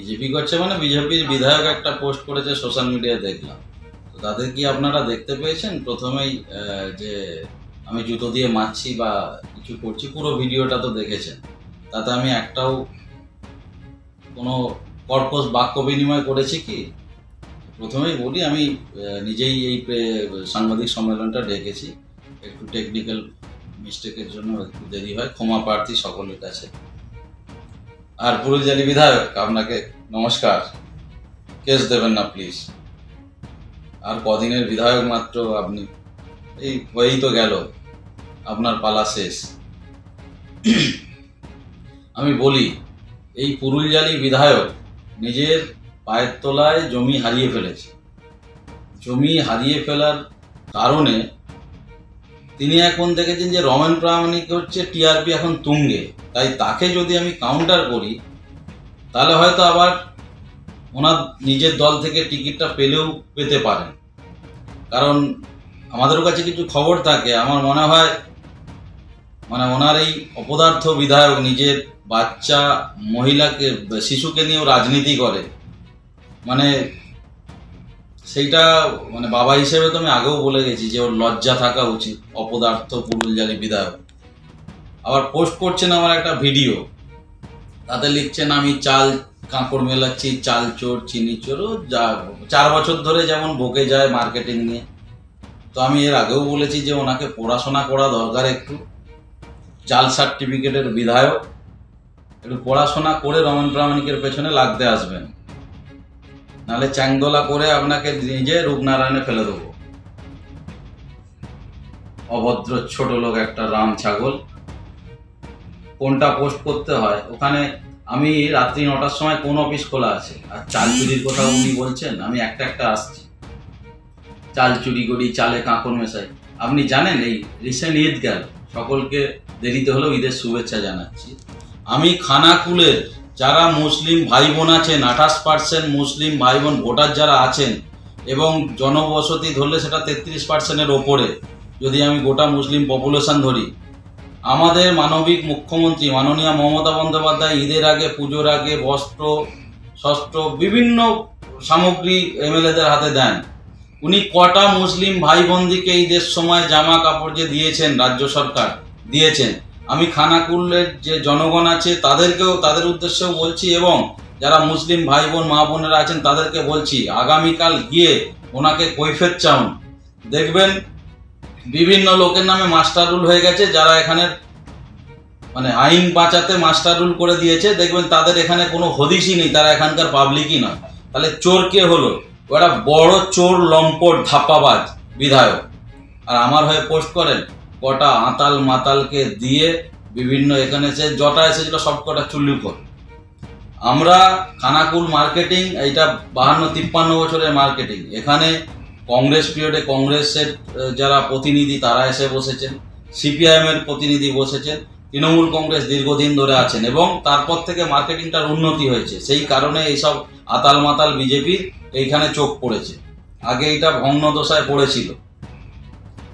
BJP করছে মানে বিজেপির বিধায়ক একটা পোস্ট করেছে সোশ্যাল মিডিয়ায় দেখলাম। তো তাদের কি আপনারা দেখতে পেয়েছেন? প্রথমেই যে আমি জুতো দিয়ে মারছি বা কিছু করছি, পুরো ভিডিওটা তো দেখেছেন। তাতে আমি একটাও কোনো কর্কশ বাক্য বিনিময় করেছি কি? প্রথমেই বলি, আমি নিজেই এই সাংবাদিক সম্মেলনটা ডেকেছি। একটু টেকনিক্যাল মিস্টেকের জন্য একটু দেরি হয়, ক্ষমা প্রার্থী সকলের কাছে। আর পুরুলিয়ালি বিধায়ক, আপনাকে নমস্কার। কেস দেবেন না প্লিজ। আর কদিনের বিধায়ক মাত্র আপনি, এই হয়েই তো গেল, আপনার পালা শেষ। আমি বলি, এই পুরুলিয়ালি বিধায়ক নিজের পায়ের তলায় জমি হারিয়ে ফেলেছে। জমি হারিয়ে ফেলার কারণে তিনি এখন দেখেছেন যে রমেন প্রামাণিক হচ্ছে টিআরপি এখন তুঙ্গে, তাই তাকে যদি আমি কাউন্টার করি তাহলে হয়তো আবার ওনার নিজের দল থেকে টিকিটটা পেতে পারেন। কারণ আমাদের কাছে কিছু খবর থাকে, আমার মনে হয় মানে ওনার এই অপদার্থ বিধায়ক নিজের বাচ্চা মহিলাকে শিশুকে নিয়েও রাজনীতি করে। মানে সেইটা মানে বাবা হিসেবে তো আমি আগেও বলে গেছি যে ওর লজ্জা থাকা উচিত। অপদার্থ পুরুলিয়ালি বিধায়ক আবার পোস্ট করছেন আমার একটা ভিডিও, তাতে লিখছেন আমি চাল কাঁকড় মেলাচ্ছি, চাল চোর, চিনি চোর। যা 4 বছর ধরে যেমন বকে যায় মার্কেটিং নিয়ে। তো আমি এর আগেও বলেছি যে ওনাকে পড়াশোনা করা দরকার। একটু জাল সার্টিফিকেটের বিধায়ক, একটু পড়াশোনা করে রমেন প্রামাণিকের পেছনে লাগতে আসবেন, নাহলে চ্যাংদোলা করে আপনাকে নিজে রূপনারায়ণে ফেলে দেবো। অভদ্র ছোট লোক একটা, রাম ছাগল। কোনটা পোস্ট করতে হয় ওখানে? আমি রাত্রি 9টার সময় কোন অফিস খোলা আছে? আর চাল চুরির কথা উনি বলছেন, আমি একটা আসছি। চাল চুরি করি, চালে কাঁকড় মেশাই। আপনি জানেন এই রিসেন্ট ঈদ গেল, সকলকে দেরিতে হলেও ঈদের শুভেচ্ছা জানাচ্ছি। আমি খানাকুলের যারা মুসলিম ভাই বোন আছেন, 28% মুসলিম ভাই বোন ভোটার যারা আছেন, এবং জনবসতি ধরলে সেটা 33%-এর ওপরে, যদি আমি গোটা মুসলিম পপুলেশন ধরি। আমাদের মানবিক মুখ্যমন্ত্রী মাননীয় মমতা বন্দ্যোপাধ্যায় ঈদের আগে, পুজোর আগে বস্ত্র, শস্ত্র, বিভিন্ন সামগ্রী এমএলএদের হাতে দেন। উনি কটা মুসলিম ভাই বোনদিকে ঈদের সময় জামা কাপড় যে দিয়েছেন, রাজ্য সরকার দিয়েছেন। আমি খানাকুলের যে জনগণ আছে তাদের উদ্দেশ্যেও বলছি, এবং যারা মুসলিম ভাই বোন মা বোনেরা আছেন তাদেরকে বলছি, আগামীকাল গিয়ে ওনাকে কৈফিয়ত চাউন। দেখবেন বিভিন্ন লোকের নামে মাস্টার রুল হয়ে গেছে, যারা এখানে মানে আইন বাঁচাতে মাস্টার রুল করে দিয়েছে। দেখবেন তাদের এখানে কোনো হদিশই নেই, তারা এখানকার পাবলিকই নয়। তাহলে চোর কে হলো? ওরা বড় চোর, লম্পট, ধাপ্পাবাজ বিধায়ক। আর আমার হয়ে পোস্ট করেন কটা আতাল মাতালকে দিয়ে বিভিন্ন, এখানে সে জটা এসেছিল সব কটা চুল্লুখোর। আমরা খানাকুল মার্কেটিং, এইটা 52-53 বছরের মার্কেটিং। এখানে কংগ্রেস পিরিয়ডে কংগ্রেসের যারা প্রতিনিধি তারা এসে বসেছেন, সিপিআইএম এর প্রতিনিধি বসেছেন, তৃণমূল কংগ্রেস দীর্ঘদিন ধরে আছেন, এবং তারপর থেকে মার্কেটিংটার উন্নতি হয়েছে। সেই কারণে এইসব আতাল মাতাল বিজেপি এইখানে চোখ পড়েছে। আগে এটা ভগ্ন দশায় পড়েছিল।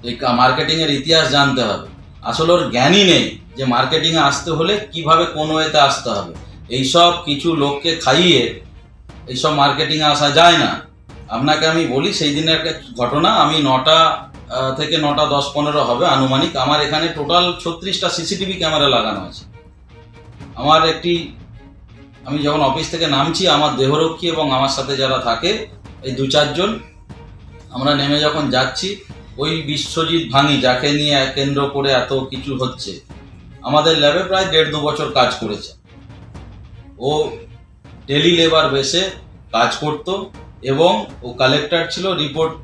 এই মার্কেটিং এর ইতিহাস জানতে হবে। আসলে ওর জ্ঞানই নেই যে মার্কেটিং এ আসতে হলে কিভাবে কোন ওয়েতে আসতে হবে। এইসব কিছু লোককে খাইয়ে এইসব মার্কেটিং এ আসা যায় না। আপনাকে আমি বলি, সেই দিনের একটা ঘটনা। আমি 9টা থেকে 9টা 10-15 হবে আনুমানিক। আমার এখানে টোটাল 36টা সিসিটিভি ক্যামেরা লাগানো আছে। আমার আমি যখন অফিস থেকে নামছি, আমার দেহরক্ষী এবং আমার সাথে যারা থাকে এই 2-4 জন, আমরা নেমে যখন যাচ্ছি, ওই বিশ্বজিৎ ভাঙি, যাকে নিয়ে কেন্দ্র করে এত কিছু হচ্ছে, আমাদের ল্যাবে প্রায় 1.5-2 বছর কাজ করেছে। ও ডেলি লেবার বেসে কাজ করত, এবং ও কালেক্টর ছিল, রিপোর্ট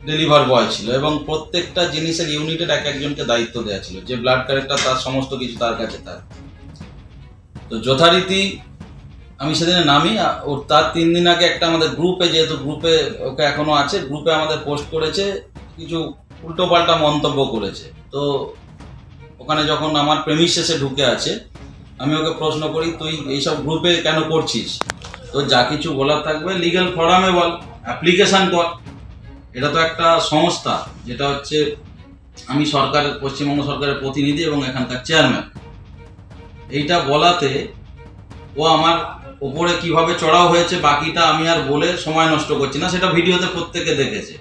ডেলিভার বয় ছিল, এবং প্রত্যেকটা জিনিসের ইউনিটের একজনকে দায়িত্ব দেওয়া ছিল, যে ব্লাড কালেক্টর তার সমস্ত কিছু তার কাছে তার। তো যথারীতি আমি সেদিনে নামি। ওর তার 3 দিন আগে একটা আমাদের গ্রুপে, যেহেতু গ্রুপে ওকে এখনো আছে, গ্রুপে আমাদের পোস্ট করেছে, কিছু উল্টোপাল্টা মন্তব্য করেছে। তো ওখানে যখন আমার প্রেমিসেসে ঢুকে আছে, আমি ওকে প্রশ্ন করি, তুই এইসব গ্রুপে কেন করছিস? তো যা কিছু বলার থাকবে লিগ্যাল ফোরামে বল, অ্যাপ্লিকেশন কর। এটা তো একটা সংস্থা, যেটা হচ্ছে আমি সরকারের, পশ্চিমবঙ্গ সরকারের প্রতিনিধি এবং এখানকার চেয়ারম্যান। এইটা বলাতে ও ওপরে কিভাবে চড়াও হয়েছে বাকিটা আমি আর বলে সময় নষ্ট করছি না, সেটা ভিডিওতে প্রত্যেকে দেখেছে।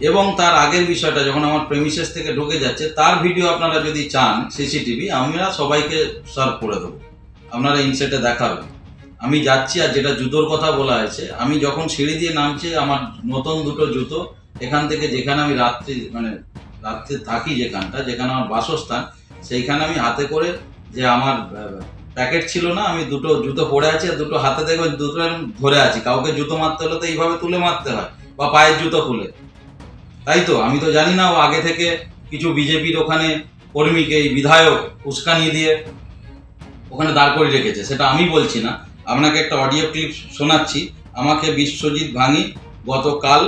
এবং তার আগের বিষয়টা যখন আমার প্রেমিসেস থেকে ঢুকে যাচ্ছে তার ভিডিও আপনারা যদি চান সিসিটিভি আমরা সবাইকে সার্ভ করে দেবো, আপনারা ইনসেটে দেখাবেন। আমি যাচ্ছি, আর যেটা জুতোর কথা বলা হয়েছে, আমি যখন সিঁড়ি দিয়ে নামছি আমার নতুন দুটো জুতো এখান থেকে, যেখানে আমি রাত্রে থাকি, যেখানে আমার বাসস্থান, সেইখানে আমি হাতে করে, যে আমার প্যাকেট ছিল না, আমি দুটো জুতো পরে আছি আর দুটো হাতে দেখবে দুটো ধরে আছি। কাউকে জুতো মারতে হলে তো এইভাবে তুলে মারতে হয়, বা পায়ের জুতো খুলে, তাই তো? আমি তো জানি না ও আগে থেকে কিছু বিজেপির ওখানে কর্মীকে, এই বিধায়ক উস্কানি দিয়ে ওখানে দাঁড় করে রেখেছে, সেটা আমি বলছি না। আপনাকে একটা অডিও ক্লিপ শোনাচ্ছি। আমাকে বিশ্বজিৎ ভাঙি গতকাল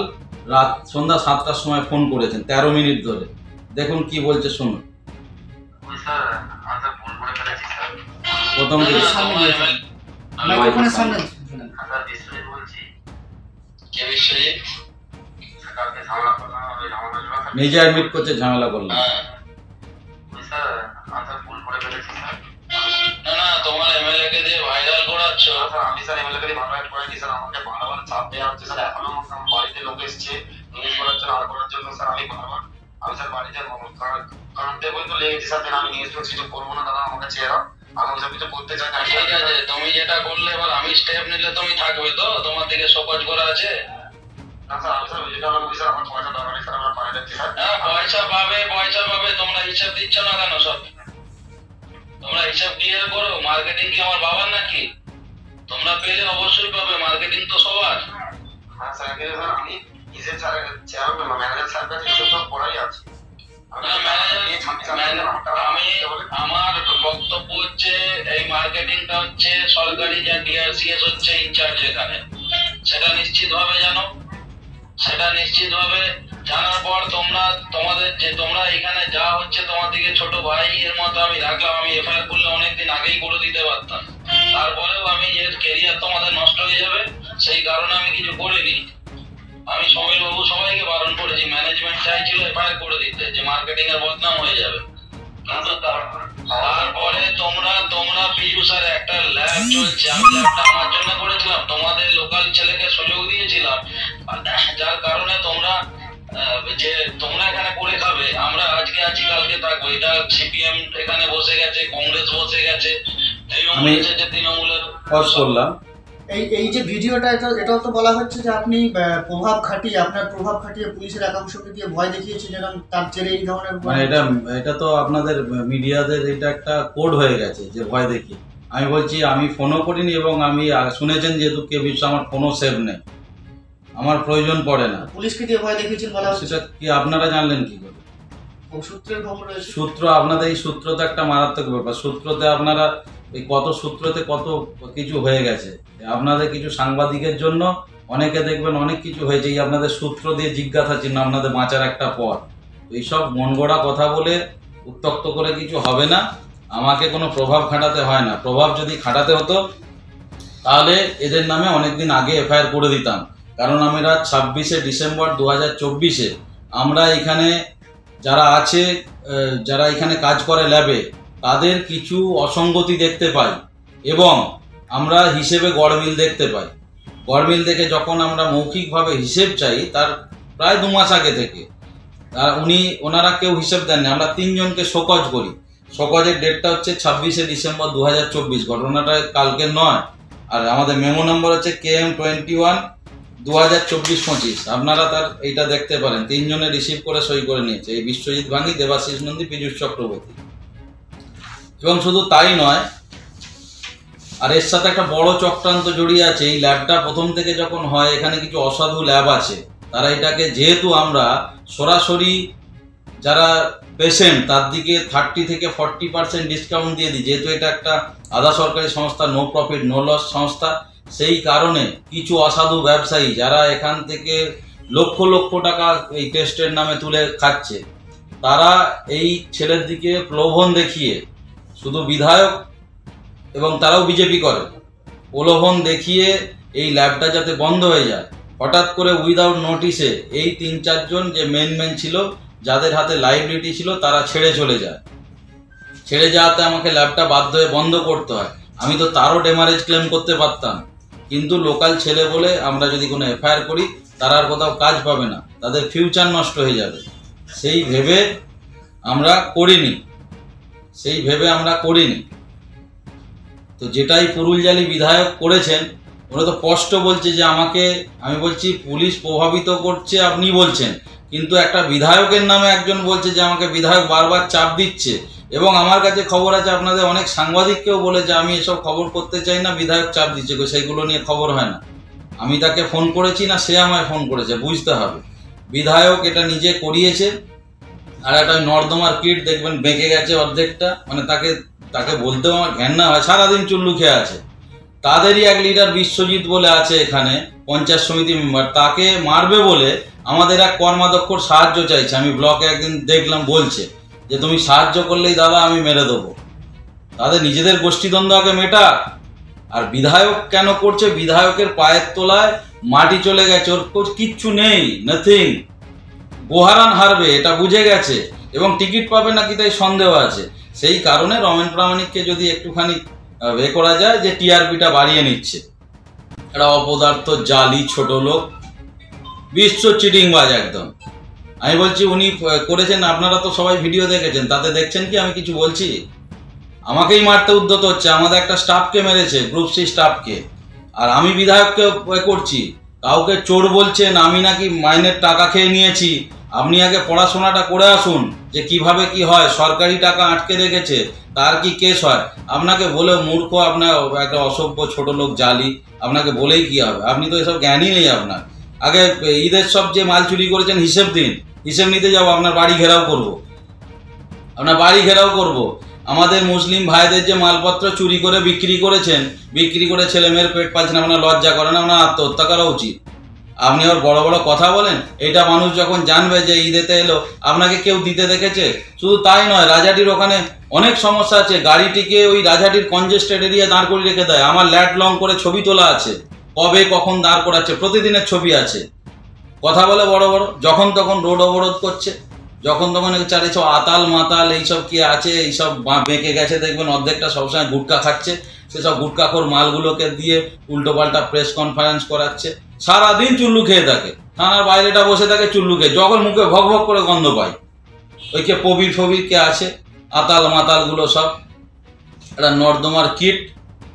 রাত সন্ধ্যা 7টার সময় ফোন করেছেন 13 মিনিট ধরে। দেখুন কি বলছে, শুনুন। প্রথম নিজে অ্যাডমিট করছে, ঝামেলা করলাম। না তোমার এমএলএ কে দিয়ে ভাইরাল করাচ্ছ। আমি স্যার এমএলএ কে দিয়ে ভাইরাল করাচ্ছি স্যার, আমাকে বারবার চাপ দেওয়া হচ্ছে স্যার। এখনো আমার বাড়িতে লোক এসছে নিউজ করার জন্য, আর করার জন্য স্যার। আমি স্যার বাড়িতে কারণ বই তো লেগেছি স্যার, আমি নিউজ কিছু করবো না দাদা, আমাকে চেয়ে আমি ওসব কিছু করতে চাই না। ঠিক আছে, তুমি যেটা করলে এবার আমি স্টেপ নিলে তুমি থাকবে তো? তোমার দিকে সকাজ করা আছে না স্যার? আমি স্যার যেটা বলবো স্যার, আমার পয়সা দরকার স্যার, আমার পায়ে যাচ্ছি স্যার। হ্যাঁ পয়সা পাবে, তোমরা হিসাব দিচ্ছ না কেন? সব তোমরা হিসাব ক্লিয়ার করো। মার্কেটিং কি আমার বাবার নাকি? তোমরা পেলে অবশ্যই পাবে, মার্কেটিং তো সবার। হ্যাঁ স্যার, কিন্তু স্যার আমি ইসের চেয়ারম্যান ম্যানেজার স্যার কাছে সব পড়াই আছে। আমার বক্তব্য হচ্ছে এই মার্কেটিংটা হচ্ছে সরকারি, যা ডিআরসিএস হচ্ছে ইনচার্জ এখানে, সেটা নিশ্চিতভাবে জানো। সেটা নিশ্চিতভাবে জানার পর তোমরা এখানে যা হচ্ছে তোমাদেরকে ছোট ভাই এর মতো আমি রাখলাম। আমি এফআইআর করলে অনেকদিন আগেই করে দিতে পারতাম, তারপরেও আমি এর কেরিয়ার তোমাদের নষ্ট হয়ে যাবে সেই কারণে আমি কিছু করিনি। আমি সমীর বাবু সবাইকে বারণ করেছি, ম্যানেজমেন্ট চাইছিল এফআইআর করে দিতে, যে মার্কেটিং এর বদনাম হয়ে যাবে। কিন্তু তারপরে তোমরা পিজু স্যার একটা ল্যাব চলছে, আমি ল্যাবটা আমার জন্য করেছিলাম, তোমাদের লোকাল ছেলেকে সুযোগ দিয়েছিলাম, যার কারণে তোমরা এখানে করে খাবে। আমরা আজকে আছি কালকে থাকবো। এটা সিপিএম এখানে বসে গেছে, কংগ্রেস বসে গেছে, তৃণমূলের করলাম। এই যে ভিডিওটা, এটাও তো বলা হচ্ছে যে আপনি প্রভাব খাটিয়ে পুলিশের একাংশকে দিয়ে ভয় দেখিয়েছেন, এরকম তার জেরে এই ধরনের, মানে এটা তো আপনাদের মিডিয়াদের এটা একটা কোড হয়ে গেছে যে ভয় দেখিয়ে। আমি বলছি আমি ফোনও করিনি, এবং আমি শুনেছেন যেহেতু কে বিশ্ব আমার ফোনও সেভ নেই, আমার প্রয়োজন পড়ে না। পুলিশকে দিয়ে ভয় দেখিয়েছেন বলা হচ্ছে, সেটা কি আপনারা জানলেন কি করে? সূত্রের খবর রয়েছে। সূত্র, আপনাদের এই সূত্র তো একটা মারাত্মক ব্যাপার। সূত্রতে আপনারা এই কত সূত্রতে কত কিছু হয়ে গেছে। আপনাদের কিছু সাংবাদিকের জন্য অনেকে দেখবেন অনেক কিছু হয়েছে, এই আপনাদের সূত্র দিয়ে জিজ্ঞাসা চিহ্ন আপনাদের বাঁচার একটা পথ। এইসব মন গড়া কথা বলে উত্তক্ত করে কিছু হবে না। আমাকে কোনো প্রভাব খাটাতে হয় না। প্রভাব যদি খাটাতে হতো তাহলে এদের নামে অনেকদিন আগে এফআইআর করে দিতাম। কারণ আমরা 26শে ডিসেম্বর 2024-এ আমরা এখানে যারা এখানে কাজ করে ল্যাবে, তাদের কিছু অসঙ্গতি দেখতে পাই, এবং আমরা হিসেবে গড়মিল দেখতে পাই। গড়মিল দেখে যখন আমরা মৌখিকভাবে হিসেব চাই, তার প্রায় 2 মাস আগে থেকে ওনারা কেউ হিসেব দেননি। আমরা 3 জনকে শোকজ করি। শোকজের ডেটটা হচ্ছে 26শে ডিসেম্বর 2024, ঘটনাটা কালকে নয়। আর আমাদের মেমো নম্বর হচ্ছে KM21 2024-25। আপনারা তার এইটা দেখতে পারেন। 3 জনে রিসিভ করে সই করে নিয়েছে, এই বিশ্বজিৎ ভাঙি, দেবাশিস নন্দী, পীযূষ চক্রবর্তী। এবং শুধু তাই নয়, আর এর সাথে একটা বড় চক্রান্ত জড়িয়ে আছে। এই ল্যাবটা প্রথম থেকে যখন হয়, এখানে কিছু অসাধু ল্যাব আছে, তারা এটাকে, যেহেতু আমরা সরাসরি যারা পেশেন্ট তার দিকে 30 থেকে 40% ডিসকাউন্ট দিয়ে দিই, যেহেতু এটা একটা আধা সরকারি সংস্থা, নো প্রফিট নো লস সংস্থা, সেই কারণে কিছু অসাধু ব্যবসায়ী যারা এখান থেকে লক্ষ লক্ষ টাকা এই টেস্টের নামে তুলে খাচ্ছে, তারা এই ছেলের দিকে প্রলোভন দেখিয়ে, শুধু বিধায়ক এবং তারাও বিজেপি করে, প্রলোভন দেখিয়ে এই ল্যাবটা যাতে বন্ধ হয়ে যায়, হঠাৎ করে উইদাউট নোটিসে এই 3-4 জন যে মেন ছিল, যাদের হাতে লাইবিলিটি ছিল, তারা ছেড়ে চলে যায়। ছেড়ে যাওয়াতে আমাকে ল্যাবটা বাধ্য হয়ে বন্ধ করতে হয়। আমি তো তারও ড্যামারেজ ক্লেম করতে পারতাম, কিন্তু লোকাল ছেলে বলে আমরা যদি কোনো এফআইআর করি তারা আর কোথাও কাজ পাবে না, তাদের ফিউচার নষ্ট হয়ে যাবে, সেই ভেবে আমরা করিনি। তো যেটাই পুরুলজালি বিধায়ক করেছেন, ওরা তো স্পষ্ট বলছে যে আমাকে, আমি বলছি পুলিশ প্রভাবিত করছে আপনি বলছেন, কিন্তু একটা বিধায়কের নামে একজন বলছে যে আমাকে বিধায়ক বারবার চাপ দিচ্ছে। এবং আমার কাছে খবর আছে, আপনাদের অনেক সাংবাদিককেও বলেছে আমি এসব খবর করতে চাই না, বিধায়ক চাপ দিচ্ছে, সেইগুলো নিয়ে খবর হয় না। আমি তাকে ফোন করেছি না সে আমায় ফোন করেছে, বুঝতে হবে। বিধায়ক এটা নিজে করিয়েছে। আর একটা নর্দমার কিট দেখবেন বেঁকে গেছে অর্ধেকটা, মানে তাকে বলতেও আমার ঘেন্না হয়, সারাদিন চুল্লু খেয়ে আছে। তাদেরই এক লিডার বিশ্বজিৎ বলে আছে এখানে পঞ্চায়েত সমিতি মেম্বার, তাকে মারবে বলে আমাদের এক কর্মাধ্যক্ষর সাহায্য চাইছে। আমি ব্লকে একদিন দেখলাম বলছে যে তুমি সাহায্য করলেই দাদা আমি মেরে দেবো। তাদের নিজেদের গোষ্ঠীদ্বন্দ্ব আগে মেটা। আর বিধায়ক কেন করছে? বিধায়কের পায়ের তলায় মাটি চলে গেছে, ওর কিচ্ছু নেই, নাথিং। গোহারান হারবে এটা বুঝে গেছে এবং টিকিট পাবে নাকি তাই সন্দেহ আছে। সেই কারণে রমেন প্রামাণিককে যদি একটুখানি করা যায় যে টিআরপিটা বাড়িয়ে নিচ্ছে। একটা অপদার্থ জালি ছোট লোক, বিশ্ব চিটিংবাজ একদম। আমি বলছি উনি করেছেন, আপনারা তো সবাই ভিডিও দেখেছেন, তাতে দেখছেন কি আমি কিছু বলছি? আমাকেই মারতে উদ্যত হচ্ছে, আমাদের একটা স্টাফকে মেরেছে, গ্রুপ সি স্টাফকে। আর আমি বিধায়ককে করছি, কাউকে চোর বলছেন, আমি নাকি মাইনের টাকা খেয়ে নিয়েছি। আপনি আগে পড়াশোনাটা করে আসুন যে কিভাবে কি হয়, সরকারি টাকা আটকে রেখেছে তার কি কেস হয়। আপনাকে বলে মূর্খ, আপনার একটা অসভ্য ছোট লোক জালি, আপনাকে বলেই কি হবে? আপনি তো এসব জ্ঞানই নেই আপনার। আগে ঈদের সব যে মাল চুরি করেছেন হিসেব দিন, হিসেব নিতে যাবো, আপনার বাড়ি ঘেরাও করব। আমাদের মুসলিম ভাইদের যে মালপত্র চুরি করে বিক্রি করে ছেলে মেয়ের পেট পালছেন, আপনার লজ্জা করে না? আপনার আত্মহত্যা করা উচিত। আপনি আবার বড় বড় কথা বলেন, এটা মানুষ যখন জানবে যে ঈদেতে এলো আপনাকে কেউ দিতে দেখেছে। শুধু তাই নয়, রাজাটির ওখানে অনেক সমস্যা আছে, গাড়িটিকে ওই রাজাটির কনজেস্টেড এরিয়া দাঁড় করে রেখে দেয়। আমার ল্যাট লং করে ছবি তোলা আছে, কবে কখন দাঁড় করাচ্ছে, প্রতিদিনের ছবি আছে। কথা বলে বড় বড়, যখন তখন রোড অবরোধ করছে, যখন তখন চারিয়েছে আতাল মাতাল এইসব কি আছে, এইসব বেঁকে গেছে দেখবেন, অর্ধেকটা সবসময় গুটকা খাচ্ছে। সেসব গুটকাখোর মালগুলোকে দিয়ে উল্টো পাল্টা প্রেস কনফারেন্স করাচ্ছে, সারাদিন চুল্লু খেয়ে থাকে, থানার বাইরেটা বসে থাকে চুল্লু খেয়ে, যখন মুখে ভক ভক করে গন্ধ পায়। ওই কে প্রবীর কে আছে, আতাল মাতালগুলো সব একটা নর্দমার কিট।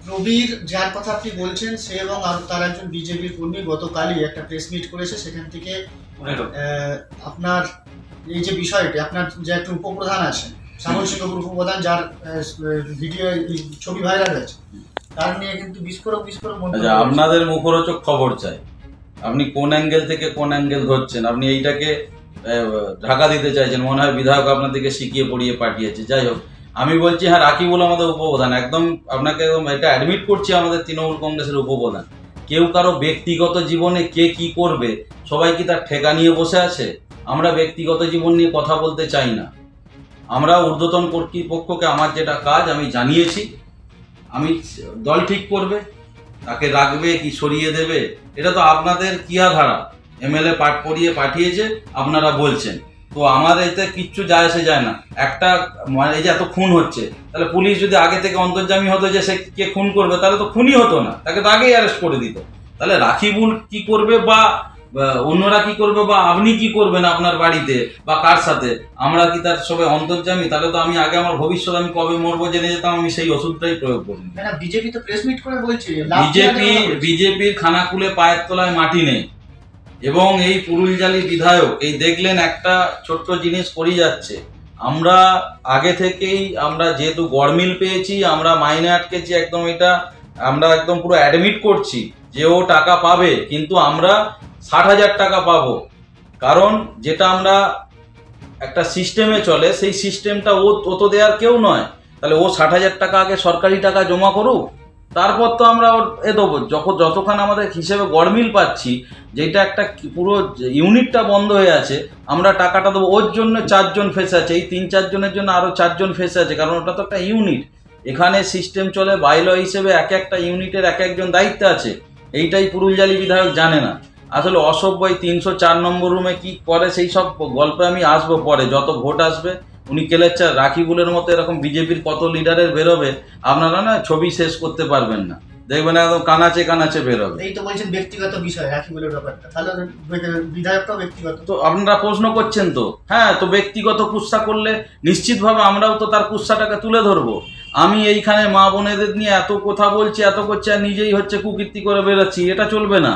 প্রবীর যার কথা আপনি বলছেন, সে এবং তার একজন বিজেপির কর্মী গতকালই একটা প্রেস মিট করেছে, সেখান থেকে আপনার এই যে বিষয়টি, আপনার যে একটা উপপ্রধান আছেন শ্যামল সিংহপুর উপপ্রধান, যার ভিডিও ছবি ভাইরাল হয়েছে, তার নিয়ে কিন্তু বিস্ফোরক মন্তব্য। আপনাদের মুখরোচক খবর চাই, আপনি কোন অ্যাঙ্গেল থেকে কোন অ্যাঙ্গেল ধরছেন? আপনি এইটাকে ঢাকা দিতে চাইছেন, মনে হয় বিধায়ক আপনাদেরকে শিখিয়ে পড়িয়ে পাঠিয়েছে। যাই হোক, আমি বলছি হ্যাঁ, রাকিবুল আমাদের উপপ্রধান, একদম আপনাকে এটা অ্যাডমিট করছি, আমাদের তৃণমূল কংগ্রেসের উপপ্রধান। কেউ কারো ব্যক্তিগত জীবনে কে কি করবে, সবাই কি তার ঠেকা নিয়ে বসে আছে? আমরা ব্যক্তিগত জীবন নিয়ে কথা বলতে চাই না। আমরা ঊর্ধ্বতন কর্তৃপক্ষকে আমার যেটা কাজ আমি জানিয়েছি, আমি দল ঠিক করবে, তাকে রাখবে কি সরিয়ে দেবে, এটা তো আপনাদের কিয়াধারা। এমএলএ পাঠ পড়িয়ে পাঠিয়েছে, আপনারা বলছেন, তো আমাদের এতে কিচ্ছু যায় আসে যায় না। একটা মানে এই যে এত খুন হচ্ছে, তাহলে পুলিশ যদি আগে থেকে অন্তর্যামী হতো যে সে কে খুন করবে, তাহলে তো খুনই হতো না, তাকে তো আগেই অ্যারেস্ট করে দিত। তাহলে রাকিবুল কি করবে বা অন্যরা কি করবে বা আপনি কি করবেন আপনার বাড়িতে বা কার সাথে, আমরা কি তার সবাই অন্তর্যামী? তাহলে তো আমি আগে আমার ভবিষ্যৎ আমি কবে মরবো জেনে যেতাম, আমি সেই ওষুধটাই প্রয়োগ করি। বিজেপি তো প্রেস মিট করে বলছে, বিজেপির খানাকুলে পায়ের তলায় মাটি নেই। এবং এই পুরুলজালি বিধায়ক, এই দেখলেন একটা ছোট্ট জিনিস করে যাচ্ছে। আমরা আগে থেকেই আমরা যেহেতু গড়মিল পেয়েছি, আমরা মাইনে আটকেছি, একদম এটা আমরা একদম পুরো অ্যাডমিট করছি যে ও টাকা পাবে, কিন্তু আমরা 60,000 টাকা পাবো। কারণ যেটা আমরা একটা সিস্টেমে চলে, সেই সিস্টেমটা ও তো দেওয়ার কেউ নয়। তাহলে ও 60,000 টাকা আগে সরকারি টাকা জমা করুক, তারপর তো আমরা ওর দেবো। যতক্ষণ আমাদের হিসেবে গড়মিল পাচ্ছি, যেটা একটা পুরো ইউনিটটা বন্ধ হয়ে আছে, আমরা টাকাটা দেবো। ওর জন্য 4 জন ফেসে আছে, এই 3-4 জনের জন্য আরও 4 জন ফেসে আছে, কারণ ওটা তো একটা ইউনিট। এখানে সিস্টেম চলে বাইলো হিসেবে, এক একটা ইউনিটের এক একজন দায়িত্ব আছে। এইটাই পুরুলজালি বিধায়ক জানে না। আসলে অসভ্য 304 নম্বর রুমে কি করে সেই সব গল্পে আমি আসবো পরে, যত ভোট আসবে। উনি কেলেচ্ছা রাকিবুলের মতো এরকম বিজেপির কত লিডারের বেরোবে, আপনারা না ছবি শেষ করতে পারবেন না। দেখবেন একদম কানাচে কানাচে বেরোবে। এই তো বলছেন ব্যক্তিগত বিষয় রাকিবুলের ব্যাপারটা, তাহলে বিধায়কটাও ব্যক্তিগত। তো আপনারা প্রশ্ন করছেন তো, হ্যাঁ, তো ব্যক্তিগত কুৎসা করলে নিশ্চিতভাবে আমরাও তো তার কুৎসাটাকে তুলে ধরবো। আমি এইখানে মা বোনেদের নিয়ে এত কথা বলছি, এত করছি, আর নিজেই হচ্ছে কুকীর্তি করে বেরোচ্ছি, এটা চলবে না।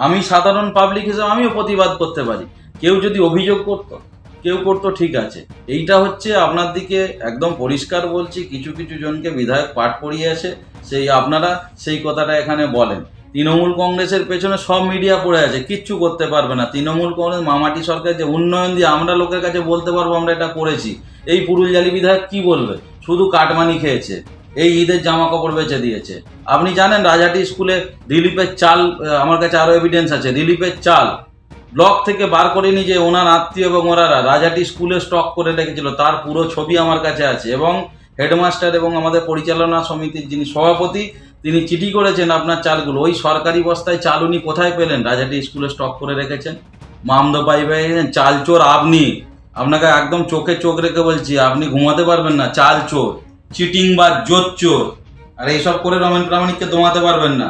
আমি সাধারণ পাবলিক হিসেবে আমিও প্রতিবাদ করতে পারি। কেউ যদি অভিযোগ করতো, কেউ করতো, ঠিক আছে। এইটা হচ্ছে আপনার দিকে একদম পরিষ্কার বলছি, কিছু কিছু জনকে বিধায়ক পাঠ পড়িয়েছে, সেই আপনারা সেই কথাটা এখানে বলেন। তৃণমূল কংগ্রেসের পেছনে সব মিডিয়া পড়ে আছে, কিচ্ছু করতে পারবে না। তৃণমূল কংগ্রেস মামাটি সরকার যে উন্নয়ন দিয়ে আমরা লোকের কাছে বলতে পারবো আমরা এটা করেছি, এই পুরুলজালি বিধায়ক কি বলবে? শুধু কাটমানি খেয়েছে, এই ঈদের জামা কাপড় বেচে দিয়েছে। আপনি জানেন রাজাটি স্কুলে রিলিফের চাল, আমার কাছে আরও এভিডেন্স আছে, রিলিফের চাল ব্লক থেকে বার করে নিয়ে যে ওনার আত্মীয় এবং ওনারা রাজাটি স্কুলে স্টক করে রেখেছিল, তার পুরো ছবি আমার কাছে আছে। এবং হেডমাস্টার এবং আমাদের পরিচালনা সমিতির যিনি সভাপতি, তিনি চিঠি করেছেন আপনার চালগুলো, ওই সরকারি বস্তায় চাল উনি কোথায় পেলেন? রাজাটি স্কুলে স্টক করে রেখেছেন। মামদো পাই পেয়েছেন। চাল চোর আপনি, আপনাকে একদম চোখে চোখ রেখে বলছি, আপনি ঘুমাতে পারবেন না। চাল চোর, চিটিং বা জোর চোর, আর এইসব করে রমেন প্রামাণিককে দমাতে পারবেন না।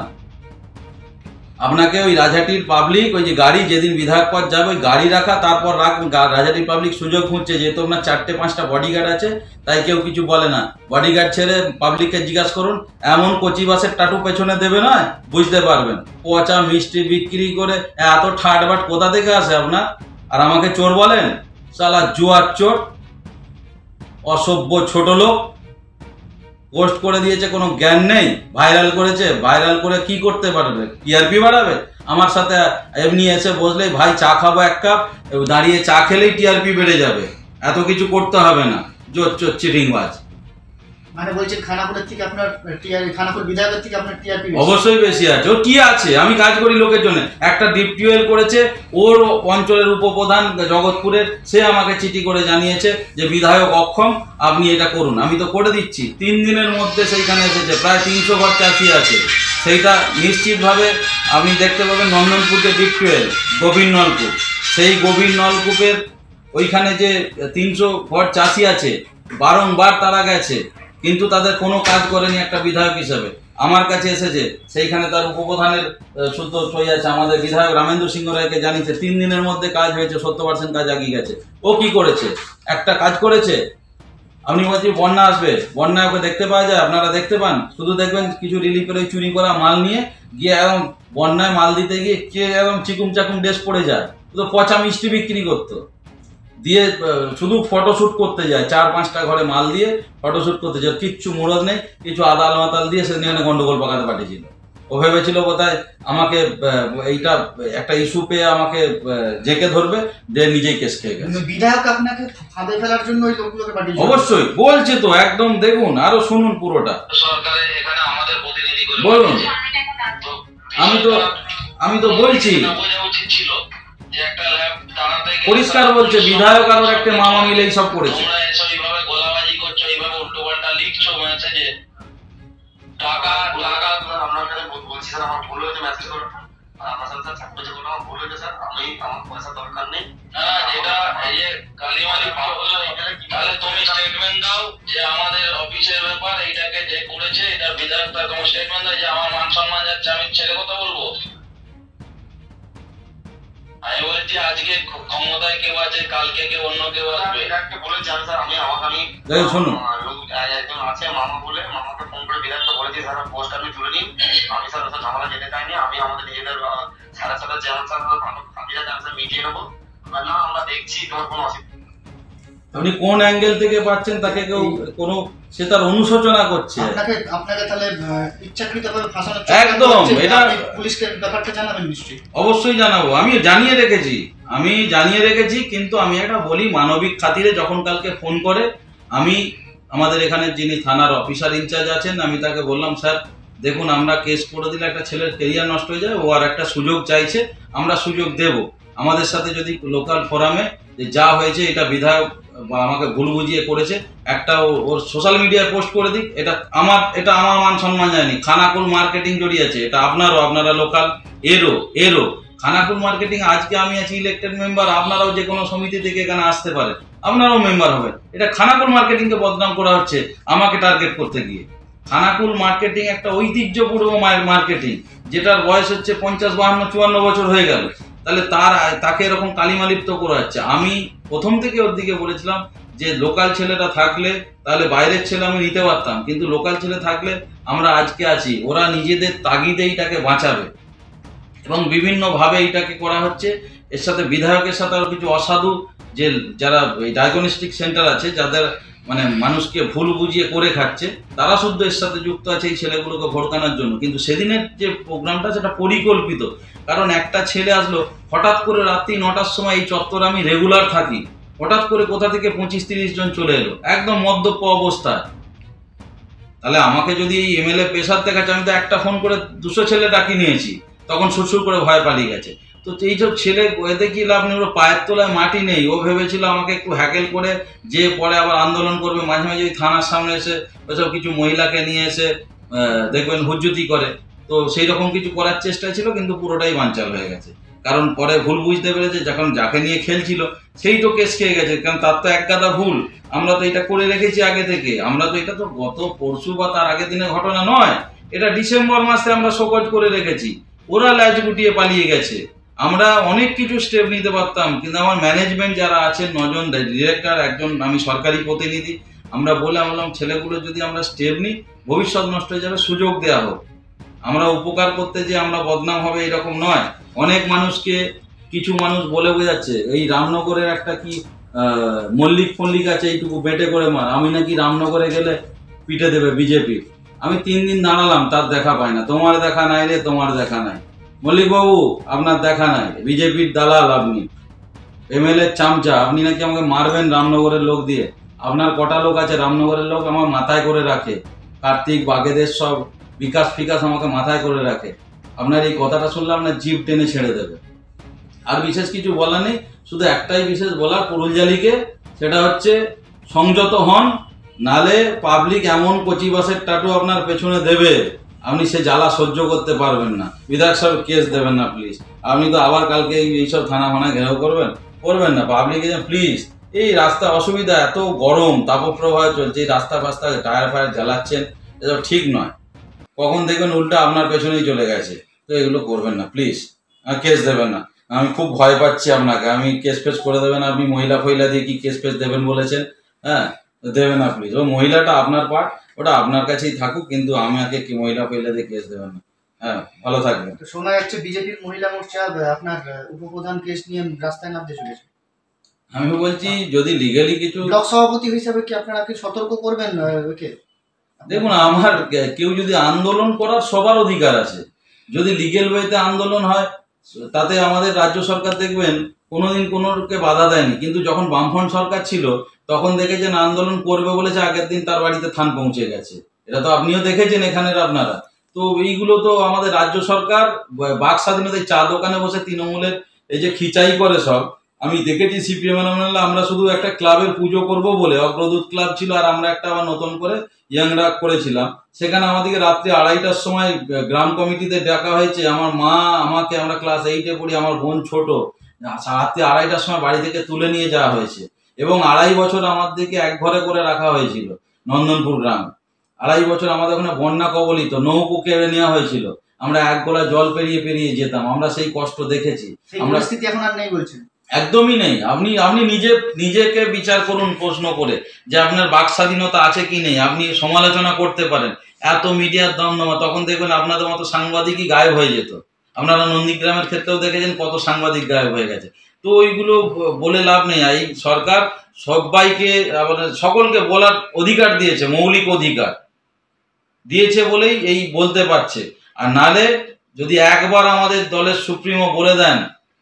আপনাকে ওই রাজাটির পাবলিক, ওই যে গাড়ি যেদিন বিধায়ক পদ যাবে ওই গাড়ি রাখা, তারপর রাজাটির পাবলিক সুযোগ খুঁজছে, যেহেতু আপনার 4-5টা বডিগার্ড আছে, তাই কেউ কিছু বলে না। বডিগার্ড ছেড়ে পাবলিককে জিজ্ঞাসা করুন, এমন কচি বাসের টাটু পেছনে দেবে না, বুঝতে পারবেন। পচা মিষ্টি বিক্রি করে এত ঠাটবাট কোথা থেকে আসে আপনার? আর আমাকে চোর বলেন? শালা জুয়ার চোর, অসভ্য ছোট লোক। পোস্ট করে দিয়েছে, কোনো জ্ঞান নেই, ভাইরাল করেছে, ভাইরাল করে কি করতে পারবে? টিআরপি বাড়াবে? আমার সাথে এমনি এসে বসলেই ভাই চা খাবো এক কাপ, দাঁড়িয়ে চা খেলেই টিআরপি বেড়ে যাবে, এত কিছু করতে হবে না। জোর চোর চিটিংবাজ। মানে বলছেন খানাকুলের থেকে আপনার খানাকুল বিধায়কের থেকে আপনার টিআরপি অবশ্যই বেশি আছে। ও কি আছে? আমি কাজ করি লোকের জন্য। একটা ডিপ টিউবওয়েল করেছে ওর অঞ্চলের উপপ্রধান জগৎপুরের, সে আমাকে চিঠি করে জানিয়েছে যে বিধায়ক অক্ষম, আপনি এটা করুন। আমি তো করে দিচ্ছি। 3 দিনের মধ্যে সেইখানে এসেছে, প্রায় 300 ঘর চাষি আছে। সেইটা নিশ্চিতভাবে আপনি দেখতে পাবেন। নন্দনপুরকে ডিপ টিউবওয়েল, গভীর নলকূপ, সেই গভীর নলকূপের ওইখানে যে 300 ঘর চাষি আছে, বারংবার তারা গেছে, কিন্তু তাদের কোনো কাজ করেনি একটা বিধায়ক হিসাবে। আমার কাছে এসেছে, সেইখানে তার উপপ্রধানের সূত্র সই আছে, আমাদের বিধায়ক রামেন্দ্র সিংহ রায়কে জানিয়েছে। 3 দিনের মধ্যে কাজ হয়েছে, 70% কাজ এগিয়ে গেছে। ও কি করেছে? একটা কাজ করেছে। আপনি বলছি বন্যা আসবে, বন্যায় ওকে দেখতে পাওয়া যায়? আপনারা দেখতে পান? শুধু দেখবেন কিছু রিলিফের ওই চুরি করা মাল নিয়ে গিয়ে একদম বন্যায় মাল দিতে গিয়ে কে একদম চিকুম চাকুম ড্রেস পড়ে যায়, তো পচা মিষ্টি বিক্রি করতো, দিয়ে শুধু ফটোশ্যুট করতে যায়। 4-5টা ঘরে মাল দিয়ে ফটোশ্যুট করতে যায়, কিচ্ছু মুরদ নেই, কিছু আদাল মাতাল দিয়ে সেখানে গন্ডগোল পাকাতে পাঠিয়েছিল। ও ভেবেছিল বোধহয় আমাকে এইটা একটা ইস্যু পেয়ে আমাকে জেকে ধরবে, যে নিজেই কেস খেয়ে গেছে। বিধায়ক আপনাকে ফাঁদে ফেলার জন্য ওই লোকগুলোকে পাঠিয়েছে? অবশ্যই বলছে তো, একদম দেখুন, আরো শুনুন পুরোটা। সরকারে এখানে আমাদের প্রতিনিধি করে বলুন। আমি তো বলছি, বোঝা উচিত ছিল যে একটা ল্যাব দাঁড়াতে গেলে পরিষ্কার বলছে বিধায়ক আর ওর একটা মামা মিলে সব করেছে। তোমরা এসব এইভাবে গোলাবাজি করছো, এইভাবে উল্টো পাল্টা লিখছো মেসেজে, টাকা আপনাকে বলছি স্যার, আমার ভুল হয়েছে, মেসেজ করো। আপনার সাথে ছাত্র জীবন আমার ভুল হয়েছে স্যার, আমার পয়সা দরকার নেই। হ্যাঁ, যেটা এই যে কালিমালি হলো, তাহলে তুমি স্টেটমেন্ট দাও যে আমাদের অফিসের ব্যাপার, এইটাকে যে করেছে এটা বিধায়ক, তার তোমার স্টেটমেন্ট দাও যে আমার মান সম্মান যাচ্ছে, আমি ছেড়ে কথা বলবো? আমি বলছি আজকে ক্ষমতায় কেউ আছে, কালকে কেউ অন্য কেউ আসবে। বিধায়ককে বলেছি আমি স্যার, আমি শুনুন, একজন আছে মামা বলে, মামাকে ফোন করে বিধায়ককে বলেছি স্যার পোস্ট আপনি তুলে নিন। আমি স্যার ওসব ঝামেলা যেতে চাইনি, আমি আমাদের নিজেদের স্যারের সাথে যে স্যার মিটিয়ে নেবো। না, আমরা দেখছি, তোমার কোনো অসুবিধা। আপনি কোন অ্যাঙ্গেল থেকে পাচ্ছেন তাকে কেউ কোনো, সে তার অনুশোচনা করছে। আপনাকে তাহলে ইচ্ছাকৃতভাবে ফাঁসানোর একদম, এটা পুলিশকে ব্যাপারটা জানাবেন নিশ্চয়ই? অবশ্যই জানাবো, আমি জানিয়ে রেখেছি। কিন্তু আমি একটা বলি, মানবিক খাতিরে যখন কালকে ফোন করে, আমি আমাদের এখানে যিনি থানার অফিসার ইনচার্জ আছেন, আমি তাকে বললাম, স্যার দেখুন, আমরা কেস করে দিলে একটা ছেলের কেরিয়ার নষ্ট হয়ে যায়, ও আর একটা সুযোগ চাইছে, আমরা সুযোগ দেব। আমাদের সাথে যদি লোকাল ফোরামে যা হয়েছে এটা বিধায়ক আমাকে ভুল বুঝিয়ে করেছে, একটা ওর সোশ্যাল মিডিয়ায় পোস্ট করে দিক, এটা আমার মান সম্মান যায়নি। খানাকুল মার্কেটিং জড়িয়েছে, এটা আপনারা লোকাল এরও খানাকুল মার্কেটিং। আজকে আমি আছি ইলেক্টেড মেম্বার, আপনারাও যে কোনো সমিতি থেকে এখানে আসতে পারেন, আপনারাও মেম্বার হবেন। এটা খানাকুল মার্কেটিংকে বদনাম করা হচ্ছে আমাকে টার্গেট করতে গিয়ে। খানাকুল মার্কেটিং একটা ঐতিহ্যপূর্ণ মার্কেটিং, যেটার বয়স হচ্ছে 50, 52, 54 বছর হয়ে গেল, তাহলে তাকে এরকম কালিমালিপ্ত করা হচ্ছে। আমি প্রথম থেকে ওর দিকে বলেছিলাম যে লোকাল ছেলেরা থাকলে তাহলে বাইরের ছেলে আমি নিতে পারতাম, কিন্তু লোকাল ছেলে থাকলে আমরা আজকে আছি, ওরা নিজেদের তাগিদে এটাকে বাঁচাবে এবং বিভিন্নভাবে এটাকে করা হচ্ছে। এর সাথে বিধায়কের সাথে আরো কিছু অসাধু যে যারা ডায়াগনস্টিক সেন্টার আছে, যাদের মানে মানুষকে ভুল বুঝিয়ে করে খাচ্ছে, তারা শুদ্ধ এর সাথে যুক্ত আছে এই ছেলেগুলোকে ভড়কানোর জন্য। কিন্তু সেদিনের যে প্রোগ্রামটা সেটা পরিকল্পিত, কারণ একটা ছেলে আসলো হঠাৎ করে রাত্রি 9টার সময়, এই চত্বরে আমি রেগুলার থাকি, হঠাৎ করে কোথা থেকে 25-30 জন চলে এলো একদম মদ্যপ অবস্থায়। তাহলে আমাকে যদি এই এমএলএ প্রেশার দেখাচ্ছে, আমি তো একটা ফোন করে 200 ছেলে ডাকি নিয়েছি, তখন সুরসুর করে ভয় পালিয়ে গেছে। তো এইসব ছেলে এতে কি লাভ নেই, ওর পায়ের তলায় মাটি নেই। ও ভেবেছিল আমাকে একটু হ্যাকেল করে যে পরে আবার আন্দোলন করবে, মাঝে মাঝে ওই থানার সামনে এসে ওইসব কিছু মহিলাকে নিয়ে এসে দেখবেন হুজ্জুতি করে। তো সেই রকম কিছু করার চেষ্টা ছিল, কিন্তু পুরোটাই বানচাল হয়ে গেছে। কারণ পরে ভুল বুঝতে পেরেছে, যখন যাকে নিয়ে খেলছিল সেই তো কেস খেয়ে গেছে, কারণ তার তো এক গাদা ভুল। আমরা তো এটা করে রেখেছি আগে থেকে, আমরা তো এটা তো গত পরশু বা তার আগের দিনের ঘটনা নয়, এটা ডিসেম্বর মাসে আমরা শোকজ করে রেখেছি। ওরা ল্যাজ গুটিয়ে পালিয়ে গেছে। আমরা অনেক কিছু স্টেপ নিতে পারতাম, কিন্তু আমার ম্যানেজমেন্ট যারা আছেন, 9 জন ডিরেক্টর, একজন আমি সরকারি প্রতিনিধি, আমরা বললাম ছেলেগুলো যদি আমরা স্টেপ নিই ভবিষ্যৎ নষ্ট হয়ে যাবে, সুযোগ দেওয়া হোক। আমরা উপকার করতে যে আমরা বদনাম হবে এরকম নয়। অনেক মানুষকে কিছু মানুষ বলে বোঝাচ্ছে, এই রামনগরের একটা কি মল্লিক আছে, এইটুকু বেটে করে মার, আমি নাকি রামনগরে গেলে পিটে দেবে বিজেপি। আমি 3 দিন দাঁড়ালাম, তার দেখা পাই না। তোমার দেখা নাই রে, তোমার দেখা নাই মল্লিক বাবু, আপনার দেখা নাই। বিজেপির দালাল আপনি, এমএলএ চামচা, আপনি নাকি আমাকে মারবেন রামনগরের লোক দিয়ে। আপনার কটা লোক আছে রামনগরের লোক আমার মাথায় করে রাখে, কার্তিক বাগেদের সব বিকাশ ফিকাশ আমাকে মাথায় করে রাখে। আপনার এই কথাটা শুনলে আপনার জিভ টেনে ছেড়ে দেবে। আর বিশেষ কিছু বলা নেই, শুধু একটাই বিশেষ বলা পুরুলজালিকে, সেটা হচ্ছে সংযত হন, নালে পাবলিক এমন কচি বাসের টাটু আপনার পেছনে দেবে, আপনি সে জ্বালা সহ্য করতে পারবেন না। বিধায়ক সাহেব কেস দেবেন না প্লিজ। আপনি তো আবার কালকে এইসব থানা ফানা ঘেরাও করবেন না। পাবলিক প্লিজ, এই রাস্তা অসুবিধা, এত গরম তাপপ্রবাহ চলছে, এই রাস্তা ফাস্তা টায়ার ফায়ার জ্বালাচ্ছেন, এসব ঠিক নয়। কখন দেখবেন উল্টা আপনার পেছনেই চলে গেছে। তো এগুলো করবেন না প্লিজ, কেস দেবেন না। আমি খুব ভয় পাচ্ছি আপনাকে, আমি কেস ফেস করে দেবেন। আপনি মহিলা ফহিলা দিয়ে কি কেস ফেস দেবেন বলেছেন? হ্যাঁ, দেবেন না প্লিজ। ও মহিলাটা আপনার পার্ট, ওটা আপনার কাছেই থাকুক, কিন্তু আমাকে কি মহিলা ফহিলা দিয়ে কেস দেবেন না। হ্যাঁ, ভালো থাকবেন। তো শোনা যাচ্ছে বিজেপির মহিলা মোর্চা আপনার উপপ্রধান কেস নিয়ে রাস্তায় নামতে চলেছে। আমি বলছি যদি লিগালি কিছু, ব্লক সভাপতি হিসাবে কি আপনারা কি সতর্ক করবেন ওকে? দেখুন, আমার কেউ যদি আন্দোলন করার সবার অধিকার আছে, যদি লিগেল ওয়েতে আন্দোলন হয়, তাতে আমাদের রাজ্য সরকার দেখবেন কোনোদিন কোনোকে বাধা দেয়নি। কিন্তু যখন বামফ্রন্ট সরকার ছিল তখন দেখেছেন আন্দোলন করবে বলেছে, আগের দিন তার বাড়িতে থান পৌঁছে গেছে। এটা তো আপনিও দেখেছেন এখানের আপনারা। তো এইগুলো তো আমাদের রাজ্য সরকার বাক স্বাধীনতায় চা দোকানে বসে তৃণমূলের এই যে খিচাই করে সব, আমি দেখেছি সিপিএম আমরা শুধু একটা ক্লাবের পুজো করব বলে, অগ্রদূত ক্লাব ছিল, আর আমরা একটা আবার নতুন করে ইয়াংরা করেছিলাম। সেখানে আমাদেরকে রাত্রি 2:30টার সময় গ্রাম কমিটিতে ডাকা হয়েছে। আমার মা আমাকে, আমরা ক্লাস 8-এ পড়ি, আমার বোন ছোট, রাত্রি 2:30টার সময় বাড়ি থেকে তুলে নিয়ে যাওয়া হয়েছে এবং 2.5 বছর আমাদেরকে এক ঘরে করে রাখা হয়েছিল নন্দনপুর গ্রামে। 2.5 বছর আমাদের ওখানে বন্যা কবলিত, নৌকো কেড়ে নেওয়া হয়েছিল, আমরা এক গোলা জল পেরিয়ে পেরিয়ে যেতাম। আমরা সেই কষ্ট দেখেছি। আমরা স্থিতি এখন আর নেই বলছেন? একদমই নেই। আপনি নিজেকে বিচার করুন প্রশ্ন করে, যে আপনার বাক স্বাধীনতা আছে কি নেই। আপনি সমালোচনা করতে পারেন, এত মিডিয়ার দমদমা, তখন দেখবেন আপনাদের মতো সাংবাদিকই গায়েব হয়ে যেত। আপনারা নন্দীগ্রামের ক্ষেত্রেও দেখেছেন কত সাংবাদিক গায়েব হয়ে গেছে। তো ওইগুলো বলে লাভ নেই। এই সরকার সবাইকে, সকলকে বলার অধিকার দিয়েছে, মৌলিক অধিকার দিয়েছে বলেই এই বলতে পারছে। আর নালে যদি একবার আমাদের দলের সুপ্রিমো বলে দেন,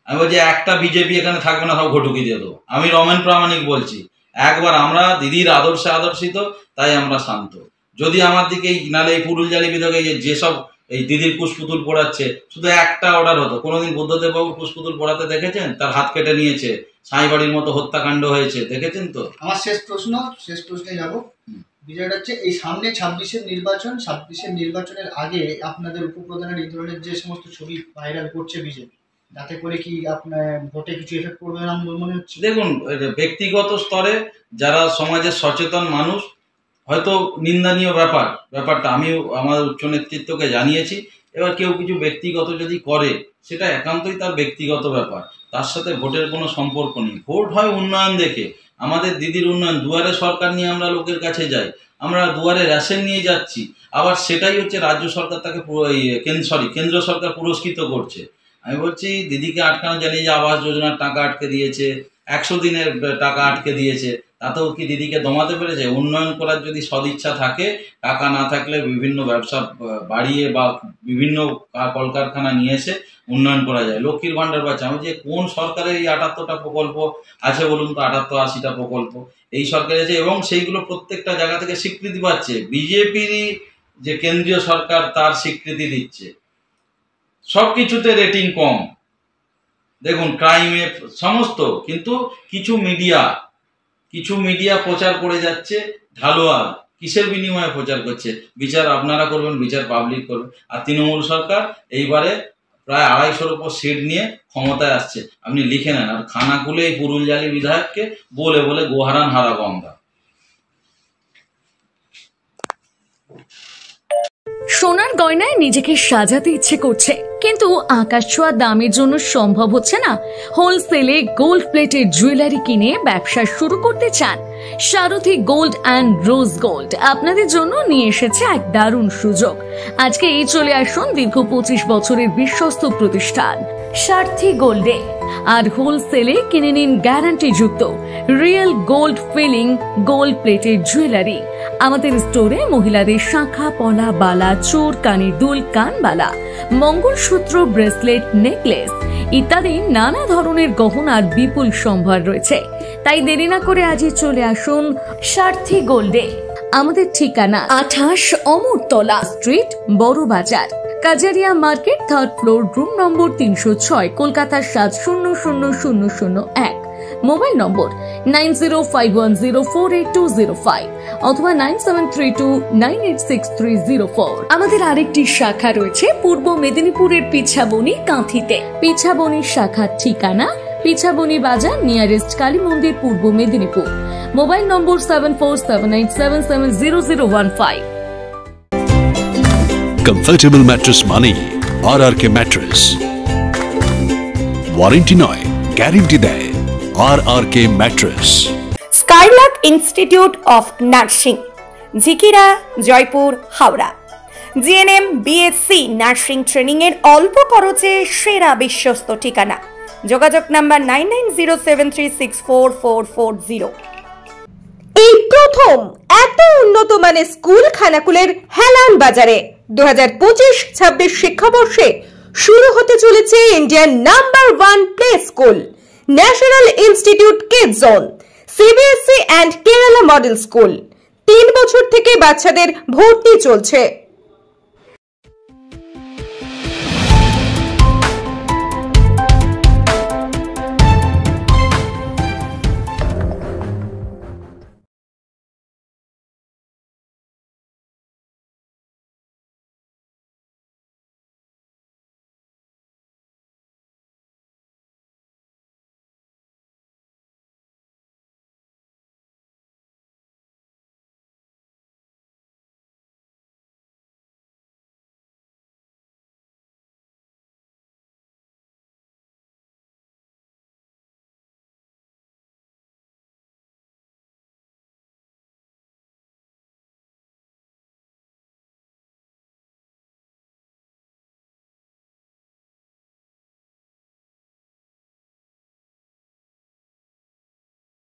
আমি বলছি একটা বিজেপি এখানে থাকবে না, সব ঘটুকি দিয়ে দেবো। আমি রমেন প্রামাণিক বলছি, একবার আমরা দিদির আদর্শে আদর্শিত, তাই আমরা শান্ত। যদি আমার দিকে নালে এই পুরুলজালি বিধকে যেসব এই দিদির কুশপুতুল পড়াচ্ছে, শুধু একটা অর্ডার হতো। কোনোদিন বুদ্ধদেব বাবু কুশপুতুল পড়াতে দেখেছেন? তার হাত কেটে নিয়েছে, সাঁইবাড়ির মতো হত্যাকাণ্ড হয়েছে, দেখেছেন তো? আমার শেষ প্রশ্নে যাবো। বিষয়টা হচ্ছে এই সামনে 26-এর নির্বাচনের আগে আপনাদের উপপ্রধানের এই ধরনের যে সমস্ত ছবি ভাইরাল করছে বিজেপি, যাতে করে কি আপনার ভোটে কিছু এফেক্ট পড়বে না মনে হচ্ছে? দেখুন, ব্যক্তিগত স্তরে যারা সমাজের সচেতন মানুষ, হয়তো নিন্দনীয় ব্যাপারটা আমি আমার উচ্চ নেতৃত্বকে জানিয়েছি। এবার কেউ কিছু ব্যক্তিগত যদি করে সেটা একান্তই তার ব্যক্তিগত ব্যাপার, তার সাথে ভোটের কোনো সম্পর্ক নেই। ভোট হয় উন্নয়ন দেখে। আমাদের দিদির উন্নয়ন, দুয়ারে সরকার নিয়ে আমরা লোকের কাছে যাই, আমরা দুয়ারে রেশন নিয়ে যাচ্ছি, আবার সেটাই হচ্ছে রাজ্য সরকার তাকে কেন্দ্র সরকার পুরস্কৃত করছে। আমি বলছি দিদিকে আটকানো, জানি যে আবাস যোজনার টাকা আটকে দিয়েছে, 100 দিনের টাকা আটকে দিয়েছে, তাতেও কি দিদিকে দমাতে পেরেছে? উন্নয়ন করার যদি সদিচ্ছা থাকে, টাকা না থাকলে বিভিন্ন ব্যবসা বাড়িয়ে বা বিভিন্ন কলকারখানা নিয়ে এসে উন্নয়ন করা যায়। লক্ষ্মীর ভাণ্ডার পাচ্ছে। আমি যে কোন সরকারের এই 78টা প্রকল্প আছে বলুন তো? 78-80টা প্রকল্প এই সরকারে আছে, এবং সেইগুলো প্রত্যেকটা জায়গা থেকে স্বীকৃতি পাচ্ছে। বিজেপিরই যে কেন্দ্রীয় সরকার তার স্বীকৃতি দিচ্ছে। সব কিছুতে রেটিং কম, দেখুন ক্রাইমে সমস্ত। কিন্তু কিছু মিডিয়া প্রচার করে যাচ্ছে ঢালোয়া। কিসের বিনিময়ে প্রচার করছে? বিচার আপনারা করবেন, বিচার পাবলিক করবে। আর তৃণমূল সরকার এইবারে প্রায় 250-র উপর সিট নিয়ে ক্ষমতায় আসছে। আপনি লিখে নেন। আর খানাকুলে এই পুরুলজালি বিধায়ককে বলে বলে গোহারান হারাবো আমরা। সোনার গয়নায় নিজেকে সাজাতে ইচ্ছে করছে, কিন্তু আকাশ ছোঁয়া দামের জন্য সম্ভব হচ্ছে না। হোলসেলে গোল্ড প্লেটের জুয়েলারি কিনে ব্যবসা শুরু করতে চান? সারথী গোল্ড অ্যান্ড রোজ গোল্ড আপনাদের জন্য নিয়ে এসেছে এক দারুণ সুযোগ। আজকে এই চলে আসুন দীর্ঘ 25 বছরের বিশ্বস্ত প্রতিষ্ঠান সারথী গোল্ডে, আর হোলসেলে কিনে নিন গ্যারান্টি যুক্ত রিয়েল গোল্ড ফিলিং গোল্ড প্লেটের জুয়েলারি। আমাদের স্টোরে মহিলাদের শাঁখা, পলা, বালা, চোর, কানের দুল, কানবালা, মঙ্গলসূত্র, ব্রেসলেট, নেকলেস ইত্যাদি নানা ধরনের গহনার বিপুল সম্ভার রয়েছে। তাই দেরি না করে আজই চলে আসুন সারথী গোল্ডে। আমাদের ঠিকানা 28 অমরতলা স্ট্রিট, বড় বাজার, Kajaria market, 3rd floor, room number 306, Kolkata 700001। Mobile নম্বর 9051048205 অথবা 9732986304। আমাদের আরেকটি শাখা রয়েছে পূর্ব মেদিনীপুরের পিছাবনি কাঁথিতে। পিছাবনি শাখার ঠিকানা পিছাবনি বাজার, নিয়ারেস্ট কালী মন্দির, পূর্ব মেদিনীপুর। মোবাইল নম্বর 7478770015। কমফর্টেবল ম্যাট্রেস মানে RRK ম্যাট্রেস। ওয়ারেন্টি নয়, গ্যারান্টি দেয় RRK mattress. Skylark institute of nursing, Jhikira, Jaipur, Howrah. GNM, BSc nursing training এর অল্প খরচে সেরা বিশ্বস্ত ঠিকানা। যোগাযোগ নাম্বার 9907364440। এই প্রথম এত উন্নত মানের স্কুল খানাকুলের হেলান বাজারে 2025-26 শিক্ষাবর্ষে শুরু হতে চলেছে Indian number 1 play school, national institute kids zone, CBSE and Kerala model school. 3 বছর থেকে বাচ্চাদের ভর্তি চলছে।